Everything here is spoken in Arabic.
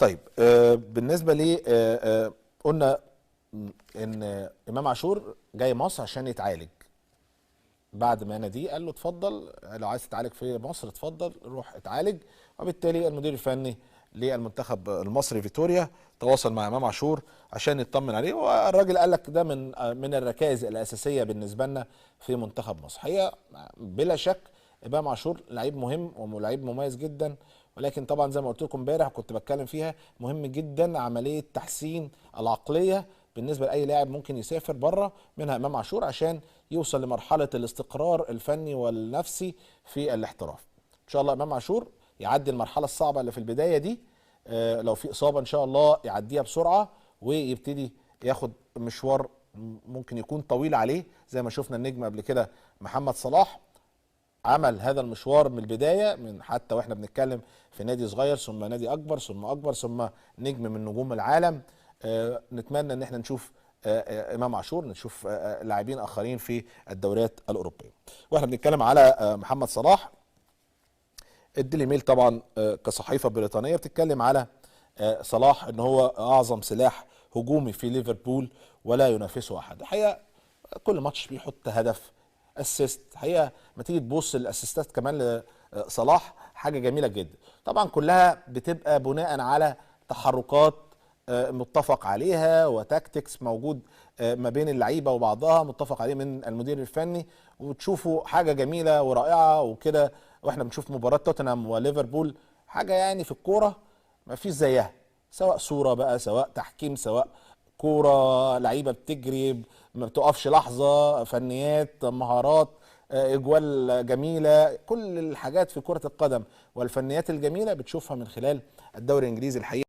طيب بالنسبه لي قلنا ان امام عاشور جاي مصر عشان يتعالج. بعد ما ناديه قال له اتفضل، لو عايز تتعالج في مصر اتفضل روح اتعالج. وبالتالي المدير الفني للمنتخب المصري فيتوريا تواصل مع امام عاشور عشان يطمن عليه، والراجل قال لك ده من الركائز الاساسيه بالنسبه لنا في منتخب مصر. هي بلا شك امام عاشور لعيب مهم ولعيب مميز جدا، ولكن طبعا زي ما قلت لكم امبارح كنت بتكلم فيها، مهم جدا عمليه تحسين العقليه بالنسبه لاي لاعب ممكن يسافر بره، منها امام عاشور، عشان يوصل لمرحله الاستقرار الفني والنفسي في الاحتراف. ان شاء الله امام عاشور يعدي المرحله الصعبه اللي في البدايه دي، لو في اصابه ان شاء الله يعديها بسرعه ويبتدي ياخد مشوار ممكن يكون طويل عليه، زي ما شفنا النجم قبل كده محمد صلاح عمل هذا المشوار من البدايه، من حتى واحنا بنتكلم في نادي صغير ثم نادي اكبر ثم اكبر ثم نجم من نجوم العالم. نتمنى ان احنا نشوف امام عاشور، نشوف لاعبين اخرين في الدوريات الاوروبيه. واحنا بنتكلم على محمد صلاح، الديلي ميل طبعا كصحيفه بريطانيه بتتكلم على صلاح ان هو اعظم سلاح هجومي في ليفربول ولا ينافسه احد. الحقيقه كل ماتش بيحط هدف، اسيست. الحقيقه ما تيجي تبص الاسيستات كمان لصلاح حاجه جميله جدا. طبعا كلها بتبقى بناء على تحركات متفق عليها وتاكتكس موجود ما بين اللعيبه وبعضها، متفق عليه من المدير الفني، وتشوفوا حاجه جميله ورائعه وكده. واحنا بنشوف مباراه توتنهام وليفربول، حاجه يعني في الكوره ما فيش زيها، سواء صوره بقى، سواء تحكيم، سواء كوره لعيبه بتجري ما بتقفش لحظه، فنيات، مهارات، اجوال جميله. كل الحاجات في كره القدم والفنيات الجميله بتشوفها من خلال الدوري الانجليزي الحقيقه.